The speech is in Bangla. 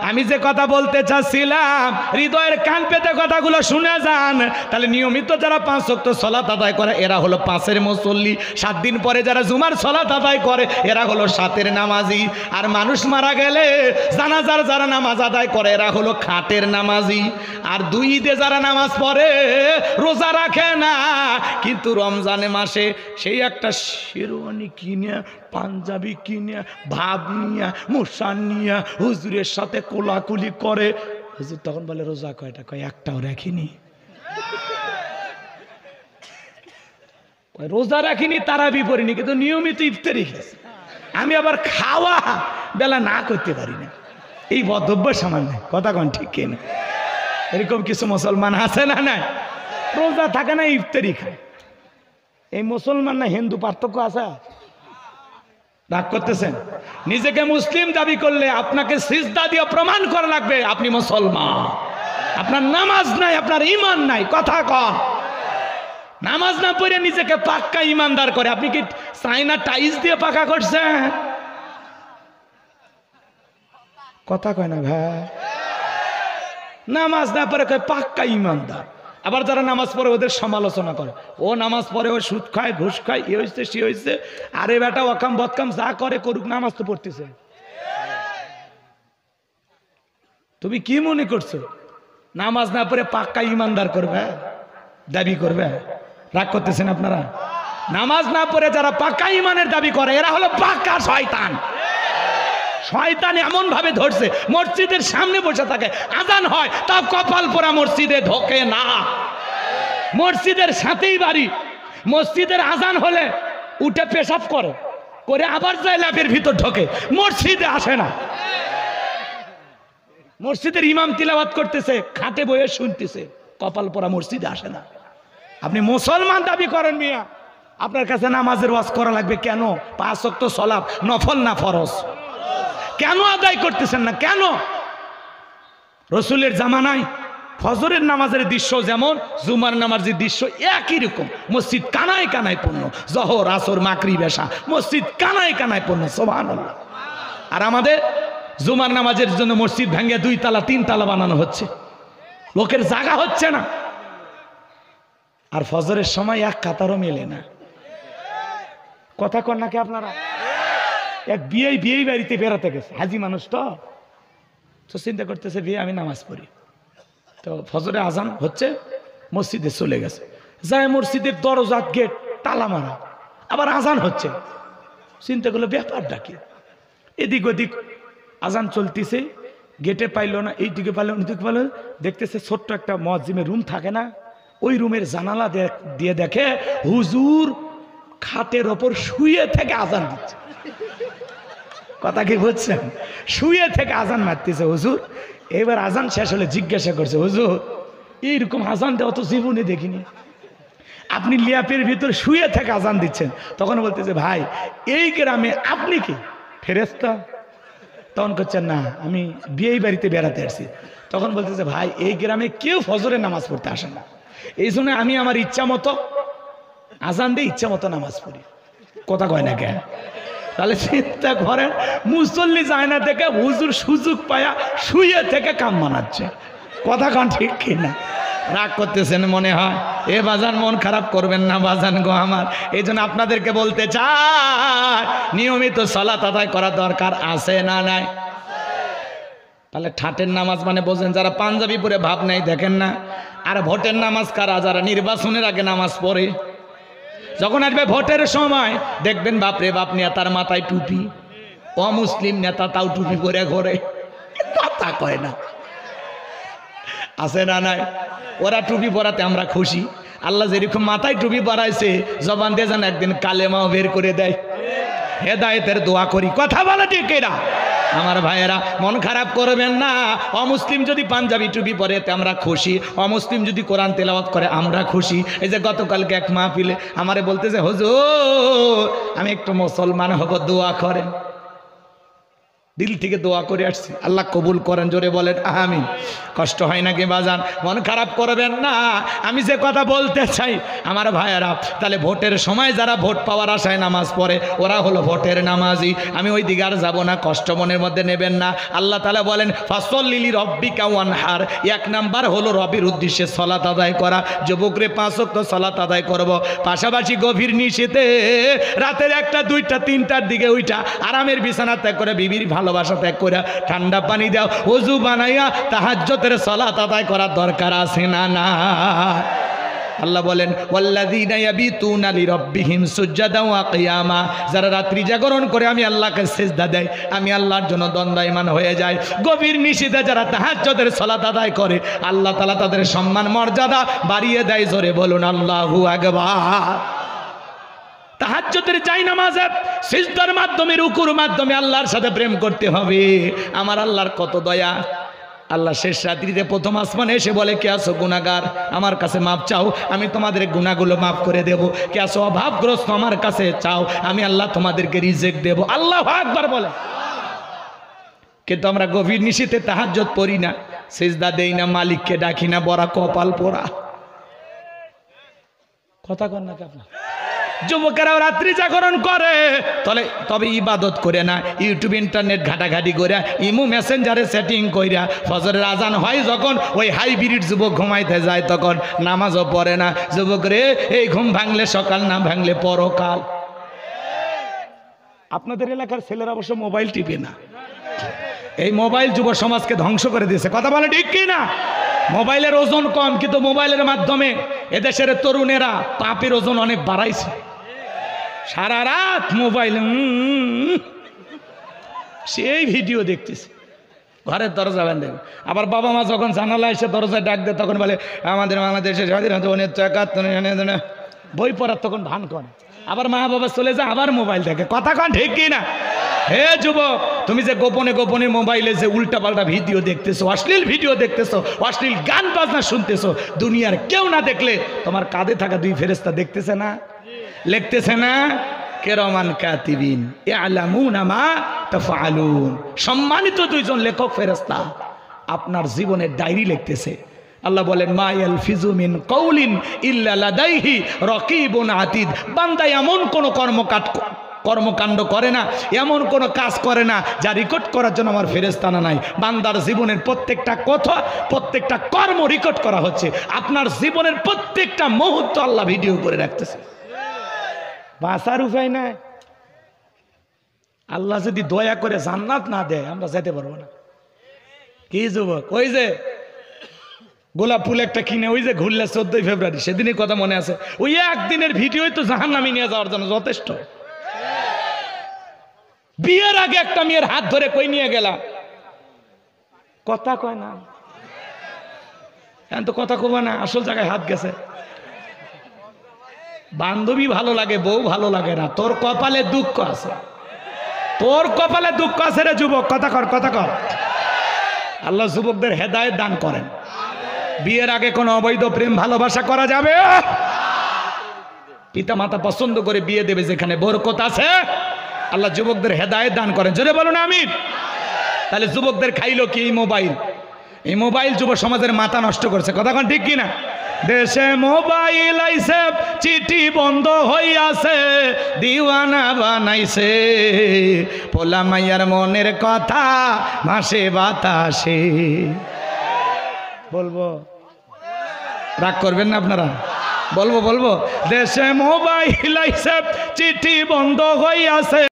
আমি যে কথা বলতে চাচ্ছিলাম, হৃদয়ের কান পেতে কথাগুলো শুনে যান। তাহলে নিয়মিত যারা 5 ওয়াক্ত সালাত আদায় করে এরা হলো 5-এর মুসল্লি। 7 দিন পরে যারা জুমার সালাত আদায় করে এরা হলো 7-এর নামাজি। আর মানুষ মারা গেলে জানাজার যারা নামাজ আদায় করে এরা হলো খাটের নামাজি। আর 2 ঈদে যারা নামাজ পড়ে, রোজা রাখে না, কিন্তু রমজানে মাসে সেই একটা শেরওয়ানি কিনে, পাঞ্জাবি কিনে, ভাব নিয়ে, মুসান নিয়ে হুজুরের সাথে কোলাকুলি করে। হুজুর তখন বলে রোজা কয়টা? কয় একটাও রাখিনি। রোজা রাখিনি, তারাবি পড়িনি, কিন্তু নিয়মিত ইফতারি খেয়েছে। আমি আবার খাওয়া বেলা না করতে পারি না, এই বদ্ধব্য সামান্য। কথা কন ঠিক কিনা? এরকম কিছু মুসলমান আছে না? না, রোজা থাকে না, ইফতারি খায়। এই মুসলমান না হিন্দু পার্থক্য আছে? রাগ করতেছেন? নিজেকে মুসলিম দাবি করলে আপনাকে সিজদা দিয়ে প্রমাণ করা লাগবে আপনি মুসলমান। আপনার নামাজ নাই, আপনার ঈমান নাই। কথা কন। নামাজ না পড়ে নিজেকে পাক্কা ঈমানদার করে। আপনি কি চাইনা টাইলস দিয়ে পাকা করছেন? কথা কয় না ভাই। নামাজ না পড়ে কয় পাক্কা ঈমানদার। আবার যারা নামাজ পড়ে ওদের সমালোচনা করে, ও নামাজ পড়ে, ও সুদ খায়, ঘুষ খায়, এ হয়েছে সে হয়েছে। আরে বেটা, ওকাম বদকাম যা করে করুক, নামাজ তো পড়তেছে। তুমি কি মনে করছো নামাজ না পড়ে পাক্কা ঈমানদার করবে, দাবি করবে? রাগ করতেছেন আপনারা? নামাজ না পড়ে যারা পাক্কা ঈমানের দাবি করে এরা হলো পাক্কা শয়তান। শয়তান এমন ভাবে ধরছে, মসজিদের সামনে বসে থাকে, আজান হয় তা কপাল পোড়া মসজিদে ঢোকে না। মসজিদের সাথেই বাড়ি, মসজিদের আজান হলে উঠে পেশাব করে, করে আবার যায় ল্যাপের ভিতর ঢোকে, মসজিদে আসে না। মসজিদের ইমাম তিলাওয়াত করতেছে, খাটে বইয়ে শুনতেছে, কপাল পোড়া মসজিদে আসে না। আপনি মুসলমান দাবি করেন মিয়া, আপনার কাছে নামাজের ওয়াজ করা লাগবে কেন? 5 ওয়াক্ত সালাত নফল না ফরজ? কেন আদায় করতেছেন না? কেন? রসুলের জামানায় ফজরের নামাজের দৃশ্য যেমন জুমার নামাজের দৃশ্য একই রকম। মসজিদ কানায় কানায় পূর্ণ, জহর আসর মাগরিব এশা মসজিদ কানায় কানায় পূর্ণ। সুবহানাল্লাহ। আর আমাদের জুমার নামাজের জন্য মসজিদ ভেঙে 2 তালা 3 তালা বানানো হচ্ছে, লোকের জায়গা হচ্ছে না। আর ফজরের সময় এক কাতারও মেলে না। কথা কন নাকি আপনারা? এক বিয়ে বাড়িতে বেড়াতে গেছে, হাজি মানুষ তো চিন্তা করতেছে বিয়ে আমি নামাজ পড়ি, তো ফজরে আজান হচ্ছে, মসজিদে চলে গেছে, যায় মসজিদের দরজা গেট তালা মারা, আবার আজান হচ্ছে। চিন্তা করলো ব্যাপারটা কি, এদিক ওদিক আজান চলতেছে, গেটে পাইলো না, এইদিকে পাইলো ওইদিকে পাইলো, দেখতেছে ছোট্ট একটা মুয়াজ্জিমের রুম থাকে না, ওই রুমের জানালা দিয়ে দেখে হুজুর খাটের ওপর শুয়ে থেকে আজান দিচ্ছে। কথা কি বুঝছেন? শুয়ে থেকে আজান মারতেছে হুজুর। এবার আজান শেষ হলে জিজ্ঞাসা করছে, হুজুর এইরকম আজান দেওয়া তো জীবনে দেখিনি, আপনি লিয়াপের ভিতর শুয়ে থেকে আজান দিচ্ছেন। তখন বলতেছে ভাই এই গ্রামে আপনি কি ফেরেশতা? তখন করছেন না আমি বিয়ে বাড়িতে বেড়াতে আসছি। তখন বলতেছে ভাই এই গ্রামে কেউ ফজরে নামাজ পড়তে আসে না, এই জন্য আমি আমার ইচ্ছা মতো আজান দিয়ে ইচ্ছা মতো নামাজ পড়ি। কথা কয় না কেন? তাহলে চিন্তা করেন, মুসল্লি যায় না দেখে হুজুর সুযোগ পায়া শুয়ে থেকে কাম বানাচ্ছে। কথা কন ঠিক কিনা? রাগ করতেছেন মনে হয়? এ বাজান মন খারাপ করবেন না বাজান গো আমার। এই জন্য আপনাদেরকে বলতে চাই নিয়মিত সালাত আদায় করা দরকার আছে না নাই? তাহলে ঠাটের নামাজ মানে বোঝেন যারা পাঞ্জাবি পরে ভাব নেই, দেখেন না? আর ভোটের নামাজ কারা? যারা নির্বাচনের আগে নামাজ পড়ে। যখন আসবে ভোটের সময় দেখবেন বাপরে বাপ নেতার মাথায় টুপি, অমুসলিম নেতা তাও টুপি পরে ঘোরে, কথা কয় না। আছে না নাই? ওরা টুপি পরাতে আমরা খুশি। আল্লাহ যেরকম মাথায় টুপি পরাইছে জবান দিয়ে যেন একদিন কালেমাও বের করে দেয়। হেদায়েতের দোয়া করি। কথা বলে ঠিক এরা আমার ভাইয়েরা, মন খারাপ করবেন না। অমুসলিম যদি পাঞ্জাবি টুপি পরে এতে আমরা খুশি, অমুসলিম যদি কোরআন তেলাওয়াত করে আমরা খুশি। এই যে গতকালকে এক মাহফিলে আমারে বলতেছে হুজুর আমি একটু মুসলমান হব, দোয়া করেন। দিল থেকে দোয়া করে আসছি, আল্লাহ কবুল করেন, জোরে বলেন আমিন। কষ্ট হয় নাকি বাজান? মন খারাপ করবেন না। আমি যে কথা বলতে চাই আমার ভাইয়েরা, তাহলে ভোটের সময় যারা ভোট পাওয়ার আশায় নামাজ পড়ে ওরা হলো ভোটের নামাজি। আমি ওই দিকে আর যাবো না, কষ্ট মনের মধ্যে নেবেন না। আল্লাহ তাআলা বলেন ফাসল্লি লিরাব্বিকা ওয়ানহার, এক নাম্বার হলো রবির উদ্দেশ্যে সালাত আদায় করা। যুবকরে 5 ওয়াক্ত সালাত আদায় করব, পাশাপাশি গভীর নিশীথে রাতের 1টা 2টা 3টার দিকে উঠা আরামের বিছানা ত্যাগ করে বিবির ভালোবাসা ত্যাগ করে ঠান্ডা পানি দাও, ওযু বানাইয়া তাহাজ্জুদের সালাত আদায় করার দরকার আছে না? না। আল্লাহ বলেন ওয়াল্লাযীনা ইয়াবিতুনা লিরাব্বিহিম সুজদান ওয়া কিয়ামা, যারা রাত্রি জাগরণ করে আমি আল্লাহকে সিজদা দেয়, আমি আল্লাহর জন্য দণ্ডায়মান হয়ে যায়। গভীর নিশীথে যারা তাহাজ্জুদের সালাত আদায় করে আল্লাহ তাআলা তাদের সম্মান মর্যাদা বাড়িয়ে দেয়। জোরে বলুন আল্লাহু আকবার। তাহাজ্জুদের জায়নামাজে সিজদার মাধ্যমে, রুকুর মাধ্যমে আল্লাহর সাথে প্রেম করতে হবে। আমার আল্লাহর কত দয়া। আল্লাহ শেষ রাত্রিতে প্রথম আসমানে এসে বলে, কে আছো গুনাহগার, আমার কাছে মাপ চাও, আমি তোমাদের গুনাহগুলো মাফ করে দেব। কে আছো অভাবগ্রস্ত, আমার কাছে চাও, আমি আল্লাহ তোমাদেরকে রিজিক দেব। আল্লাহু আকবার বলে। কিন্তু আমরা গভীর নিশীথে তাহাজ্জুদ পড়ি না, সিজদা দেই না, মালিককে ডাকি না, বড় কপাল পোড়া। কথা কন না কি আপনার? যুবকেরাও রাত্রি জাগরণ করে তবে ইবাদত করে না, ইউটিউব ইন্টারনেট ঘাটাঘাটি করে, ইমো মেসেঞ্জারে সেটিং কইরা ফজরের আজান হয় যখন ওই হাইব্রিড যুবক ঘুমাইতে যায় তখন নামাজও পড়ে না। যুবক রে, এই ঘুম ভাঙলে সকাল, না ভাঙলে পরকাল। আপনাদের এলাকার ছেলেরা অবশ্য মোবাইল টিপে না। এই মোবাইল যুব সমাজকে ধ্বংস করে দিয়েছে। কথা বলে ঠিক কি না? মোবাইলের ওজন কম, কিন্তু মোবাইলের মাধ্যমে এদেশের তরুণেরা পাপের ওজন অনেক বাড়াইছে। সারা রাত মোবাইল সেই ভিডিও দেখতেছে, ঘরের দরজা বেঁধে। আবার বাবা মা যখন জানালা এসে দরজায় ডাক দেয় তখন বলে আমাদের বাংলাদেশের স্বাধীনতা 1971 বই পড়ার তখন ভান করে। আবার মা বাবা চলে যায়, আবার মোবাইল দেখে। কথা কন ঠিক কি না? হে যুবক, তুমি যে গোপনে গোপনে মোবাইলে যে উল্টাপাল্টা ভিডিও দেখতেছো, অশ্লীল ভিডিও দেখতেছো, অশ্লীল গান বাজনা শুনতেছো, দুনিয়ার কেউ না দেখলে তোমার কাঁধে থাকা 2 ফেরেশতা দেখতেছে না, লিখতেছে না? কিরামান কাতিবিন ইয়ালামুনা মা তাফআলুন। সম্মানিত 2জন লেখক ফেরেশতা আপনার জীবনের ডায়েরি লিখতেছে। আল্লাহ বলেন মা ইয়ালফিজু মিন কাউলিন ইল্লা লাদাইহি রাকিবুন আতিদ। বান্দা এমন কোন কর্মকাণ্ড করে না, এমন কোনো কাজ করে না যা রেকর্ড করার জন্য আমার ফেরেশতা নাই। বান্দার জীবনের প্রত্যেকটা কথা, প্রত্যেকটা কর্ম রেকর্ড করা হচ্ছে। আপনার জীবনের প্রত্যেকটা মুহূর্ত আল্লাহ ভিডিও করে রাখতেছে। বাঁচার উপায় নাই। আল্লাহ যদি দয়া করে জান্নাত না দেয় আমরা যেতে পারবো না। কি যুবক, ওই যে গোলাপ ফুল একটা কিনে ওই যে ঘুরলে 14 ফেব্রুয়ারি, সেদিনই কথা মনে আছে। ওই একদিনের ভিডিওই তো জাহান্নামে নিয়ে যাওয়ার জন্য যথেষ্ট। বিয়ের আগে একটা মেয়ের হাত ধরে কই নিয়ে গেলাম, কথা কয় না, এখন তো কথা কবা না, আসল জায়গায় হাত গেছে। বান্ধবী ভালো লাগে, বউ ভালো লাগে না, তোর কপালে দুঃখ আছে, তোর কপালে দুঃখ আছে রে যুবক। কথা কর, কথা কর। আল্লাহ যুবকদের হেদায়েত দান করেন। বিয়ের আগে কোনো অবৈধ প্রেম ভালোবাসা করা যাবে? পিতা মাতা পছন্দ করে বিয়ে দেবে যেখানে বরকত আছে। আল্লাহ যুবকদের হেদায়েত দান করেন, জোরে বলুন আমিন। তাহলে যুবকদের খাইলো কি? এই মোবাইল। এই মোবাইল যুব সমাজের মাথা নষ্ট করছে। কথা কোন ঠিক কিনা? দেশে মোবাইল আইছে, চিঠি বন্ধ হইয়াছে, দিওয়ানা বানাইছে, পোলা মাইয়ার মনের কথা ভাসে বাতাসে। বলবো, রাগ করবেন না আপনারা? বলবো। দেশে মোবাইল আইছে, চিঠি বন্ধ হইয়াছে।